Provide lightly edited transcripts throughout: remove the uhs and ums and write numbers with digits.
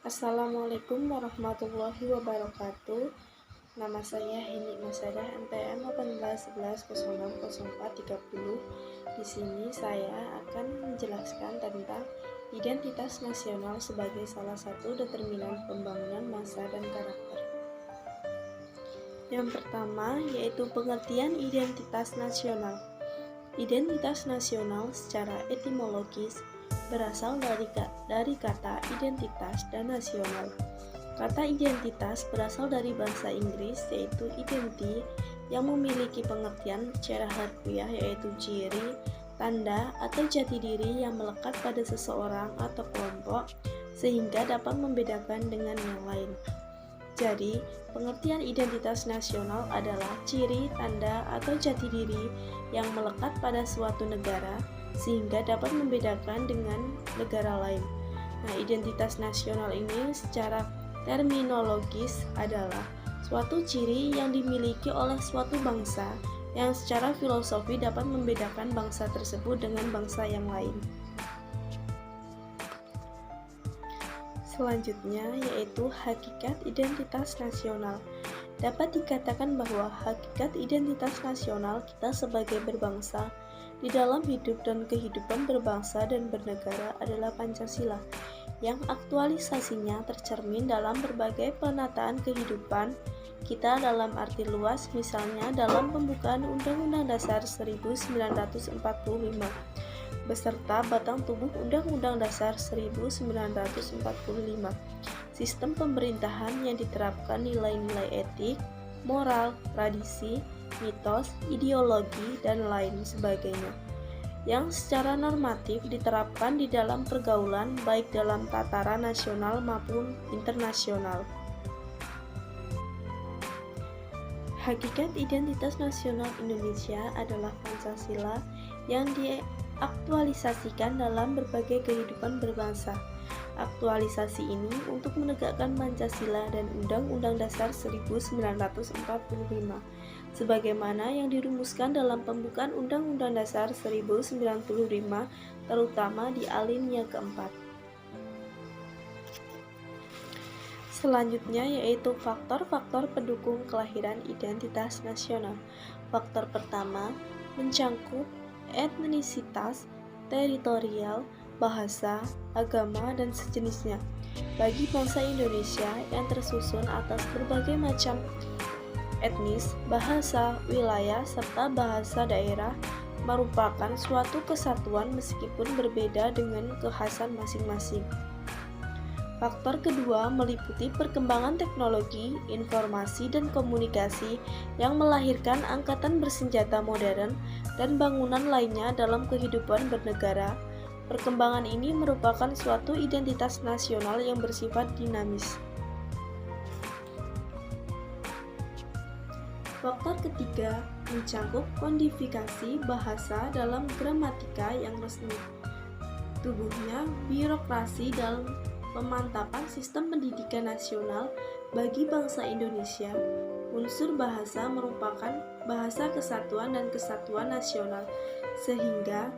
Assalamualaikum warahmatullahi wabarakatuh. Nama saya Heni Masadah, NPM 1811060430. Di sini saya akan menjelaskan tentang identitas nasional sebagai salah satu determinan pembangunan bangsa dan karakter. Yang pertama yaitu pengertian identitas nasional. Identitas nasional secara etimologis berasal dari kata identitas dan nasional. Kata identitas berasal dari bahasa Inggris yaitu identity yang memiliki pengertian secara harfiah yaitu ciri, tanda, atau jati diri yang melekat pada seseorang atau kelompok sehingga dapat membedakan dengan yang lain. Jadi, pengertian identitas nasional adalah ciri, tanda, atau jati diri yang melekat pada suatu negara sehingga dapat membedakan dengan negara lain. Nah, identitas nasional ini secara terminologis adalah suatu ciri yang dimiliki oleh suatu bangsa yang secara filosofi dapat membedakan bangsa tersebut dengan bangsa yang lain. Selanjutnya yaitu hakikat identitas nasional. Dapat dikatakan bahwa hakikat identitas nasional kita sebagai berbangsa di dalam hidup dan kehidupan berbangsa dan bernegara adalah Pancasila, yang aktualisasinya tercermin dalam berbagai penataan kehidupan kita dalam arti luas, misalnya dalam pembukaan Undang-Undang Dasar 1945 beserta batang tubuh Undang-Undang Dasar 1945. Sistem pemerintahan yang diterapkan nilai-nilai etik, moral, tradisi, mitos, ideologi, dan lain sebagainya, yang secara normatif diterapkan di dalam pergaulan baik dalam tataran nasional maupun internasional. Hakikat identitas nasional Indonesia adalah Pancasila yang diaktualisasikan dalam berbagai kehidupan berbangsa. Aktualisasi ini untuk menegakkan Pancasila dan Undang-Undang Dasar 1945 sebagaimana yang dirumuskan dalam pembukaan Undang-Undang Dasar 1945 terutama di alinea keempat. Selanjutnya yaitu faktor-faktor pendukung kelahiran identitas nasional. Faktor pertama mencangkup etnisitas, teritorial, bahasa, agama, dan sejenisnya. Bagi bangsa Indonesia yang tersusun atas berbagai macam etnis, bahasa, wilayah, serta bahasa daerah merupakan suatu kesatuan meskipun berbeda dengan kekhasan masing-masing. Faktor kedua meliputi perkembangan teknologi, informasi, dan komunikasi yang melahirkan angkatan bersenjata modern dan bangunan lainnya dalam kehidupan bernegara. Perkembangan ini merupakan suatu identitas nasional yang bersifat dinamis. Faktor ketiga mencangkup kodifikasi bahasa dalam gramatika yang resmi. Tubuhnya birokrasi dalam pemantapan sistem pendidikan nasional bagi bangsa Indonesia. Unsur bahasa merupakan bahasa kesatuan dan kesatuan nasional, sehingga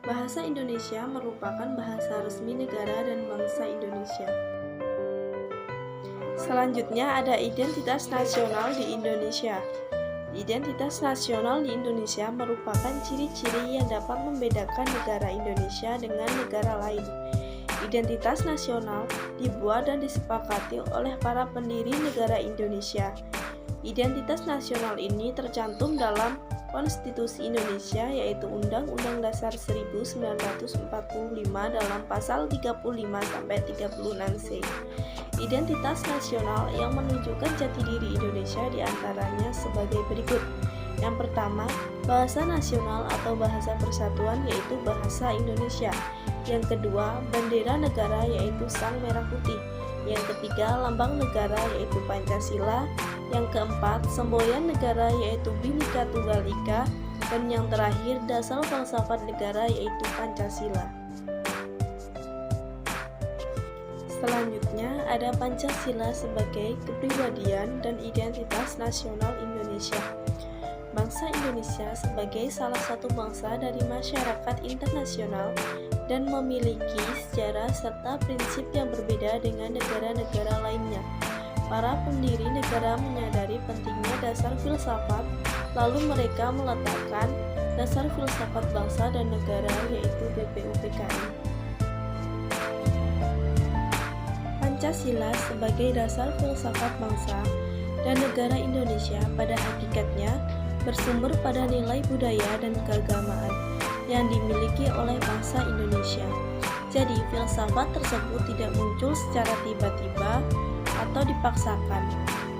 bahasa Indonesia merupakan bahasa resmi negara dan bangsa Indonesia. Selanjutnya ada identitas nasional di Indonesia. Identitas nasional di Indonesia merupakan ciri-ciri yang dapat membedakan negara Indonesia dengan negara lain. Identitas nasional dibuat dan disepakati oleh para pendiri negara Indonesia. Identitas nasional ini tercantum dalam Konstitusi Indonesia yaitu Undang-Undang Dasar 1945 dalam pasal 35-36C. Identitas nasional yang menunjukkan jati diri Indonesia diantaranya sebagai berikut. Yang pertama, bahasa nasional atau bahasa persatuan yaitu bahasa Indonesia. Yang kedua, bendera negara yaitu Sang Merah Putih. Yang ketiga, lambang negara yaitu Pancasila. Yang keempat, semboyan negara yaitu Bhinneka Tunggal Ika. Dan yang terakhir, dasar filsafat negara yaitu Pancasila. Selanjutnya ada Pancasila sebagai kepribadian dan identitas nasional Indonesia. Bangsa Indonesia sebagai salah satu bangsa dari masyarakat internasional dan memiliki sejarah serta prinsip yang berbeda dengan negara-negara lainnya. Para pendiri negara menyadari pentingnya dasar filsafat, lalu mereka meletakkan dasar filsafat bangsa dan negara, yaitu BPUPKI. Pancasila sebagai dasar filsafat bangsa dan negara Indonesia pada hakikatnya bersumber pada nilai budaya dan keagamaan yang dimiliki oleh bangsa Indonesia. Jadi, filsafat tersebut tidak muncul secara tiba-tiba atau dipaksakan.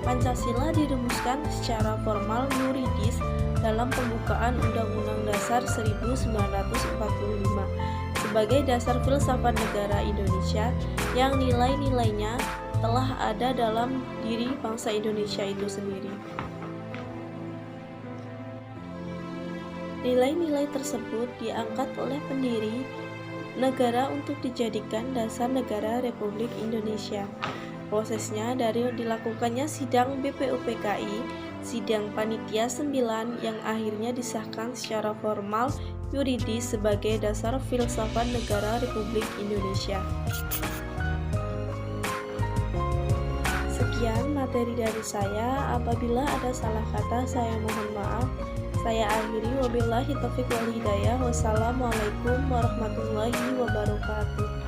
Pancasila dirumuskan secara formal yuridis dalam pembukaan Undang-Undang Dasar 1945 sebagai dasar filsafat negara Indonesia yang nilai-nilainya telah ada dalam diri bangsa Indonesia itu sendiri. Nilai-nilai tersebut diangkat oleh pendiri negara untuk dijadikan dasar negara Republik Indonesia. Prosesnya dari dilakukannya sidang BPUPKI, sidang Panitia 9 yang akhirnya disahkan secara formal yuridis sebagai dasar filsafat negara Republik Indonesia. Sekian materi dari saya. Apabila ada salah kata, saya mohon maaf. Saya akhiri, wabillahi taufiq wal hidayah. Wassalamualaikum warahmatullahi wabarakatuh.